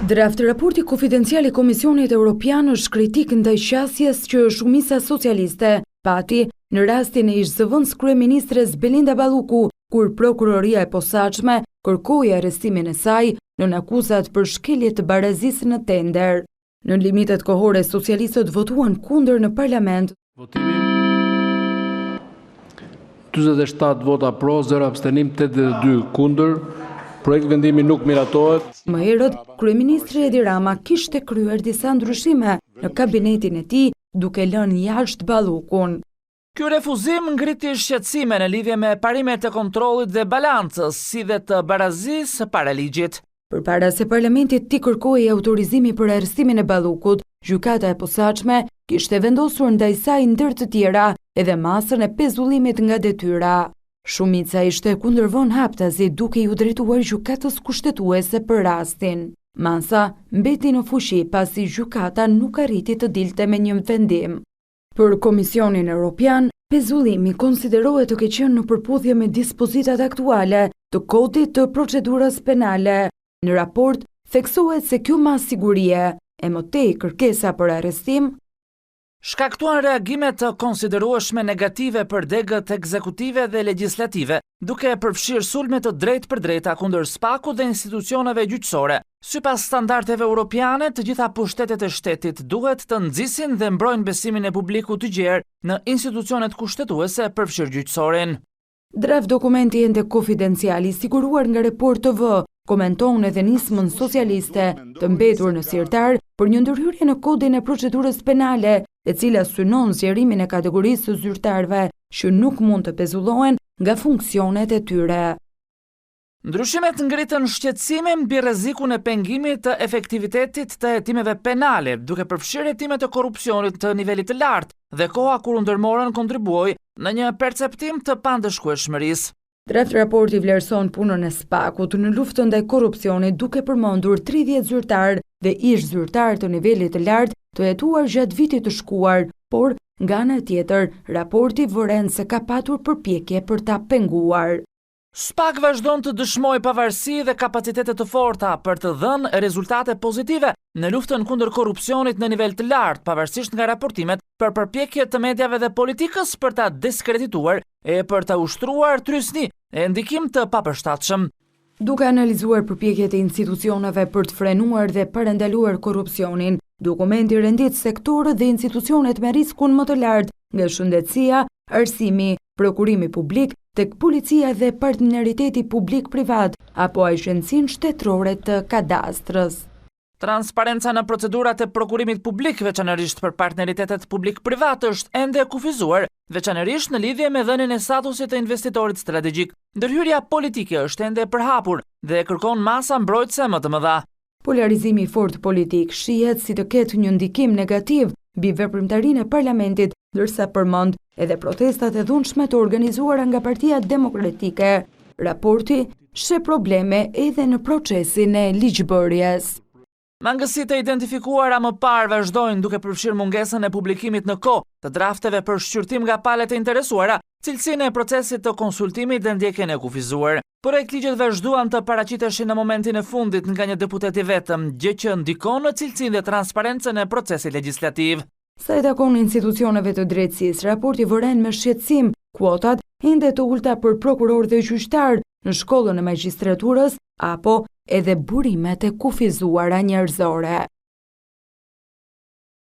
Draft raporti konfidencial i Komisionit Evropian është kritik ndaj qasjes që shumica socialiste pati në rastin e ish-zëvendës kryeministres Belinda Balluku, kur prokuroria e posaçme kërkoi arrestimin e saj nën akuzat për shkelje të barazisë në tender. Në limitet kohore, socialistët votuan kundër në parlament. Votimi 47 vota pro, 0 abstenim, 82 kundër. Projekt vendimi nuk miratohet. Më herët, kryeministri Edi Rama kishte kryer disa ndryshime në kabinetin e tij, duke lënë jashtë Ballukun. Ky refuzim ngriti shqetësime në lidhje me parimet e kontrollit dhe balancës, si dhe të barazisë së paraligjit. Përpara se parlamenti t'i kërkojë autorizimi për arrestimin e Ballukut, gjykata e posaçme kishte vendosur ndaj saj ndër të tjera edhe masën e pezullimit nga detyra. Shumica ishte kundër von haptazi, duke ju drejtuar gjykatës kushtetuese për rastin. Masa mbeti në fuqi pasi gjykata nuk arriti të dilte me një vendim. Për Komisionin Evropian, pezullimi konsiderohet të ketë qenë në përputhje me dispozitat aktuale të kodit të procedurës penale. Në raport theksohet se kjo mas sigurie, e mëtej kërkesa për arrestim, shkaktuan reagime të konsiderueshme negative për degët ekzekutive dhe legjislative, duke përfshirë sulme të drejtë për drejta kundër SPAK-ut dhe institucioneve gjyqësore. Sipas standardeve europiane, të gjitha pushtetet e shtetit duhet të nxisin dhe mbrojnë besimin e publikut të gjerë në institucionet kushtetuese përfshirë gjyqësorin. Draft dokumenti ende konfidencial i siguruar nga Report TV komenton edhe nismën socialiste të mbetur në sirtar për një ndërhyrje në kodin e procedurës penale, e cila synon zgjerimin e kategorisë së zyrtarëve që nuk mund të pezullohen nga funksionet e tyre. Ndryshimet ngritën shqetësime mbi rrezikun e pengimit të efektivitetit të hetimeve penale, duke përfshirë hetimet të korrupsionit të nivelit të lartë dhe koha kur u ndërmorën kontribuoi në një perceptim të pandëshkueshmërisë. Draft raporti vlerëson punën e SPAK-ut në luftën ndaj korrupsionit, duke përmendur 30 zyrtarë dhe ish-zyrtarë të nivelit të lartë të hetuar gjatë vitit të shkuar, por nga ana tjetër, raporti vëren se ka patur përpjekje për ta penguar. SPAK vazhdon të dëshmojë pavarësi dhe kapacitete të forta për të dhënë rezultate pozitive në luftën kundër korrupsionit në nivel të lartë, pavarësisht nga raportimet për përpjekjet të mediave dhe politikës për ta diskredituar e për ta ushtruar trysni e ndikim të papërshtatshëm. Duke analizuar përpjekjet e institucioneve për të frenuar dhe parandaluar korrupsionin, dokumenti rendit sektorët dhe institucionet me riskun më të lartë, nga shëndetësia, arsimi, prokurimi publik, tek policia dhe partneriteti publik-privat, apo agjencinë shtetërore të kadastrës. Transparenca në procedurat e prokurimit publik, veçanërisht për partneritetet publik-privat, është ende kufizuar, veçanërisht në lidhje me dhënien e statusit të investitorit strategjik. Ndërhyrja politike është ende e përhapur dhe kërkon masa mbrojtëse më të mëdha. Polarizimi i fortë politik shihet si të ketë një ndikim negativ mbi veprimtarinë e parlamentit, ndërsa përmend edhe protestat e dhunshme të organizuara nga Partia Demokratike. Raporti sheh probleme edhe në procesin e ligjbërjes. Mangësitë e identifikuara më parë vazhdojnë, duke përfshirë mungesën e publikimit në kohë të drafteve për shqyrtim nga palët e interesuara, cilësinë e procesit të konsultimit dhe ndjekjen e kufizuar. Projektligjet vazhduan të paraqiteshin në momentin e fundit nga një deputet i vetëm, gjë që ndikon në cilësinë dhe transparencën e procesit legjislativ. Sa i takon institucioneve të drejtësisë, raporti vëren me shqetësim kuotat ende të ulta për prokuror dhe gjyqtar në shkollën e magjistraturës apo edhe burimet e kufizuara njerëzore.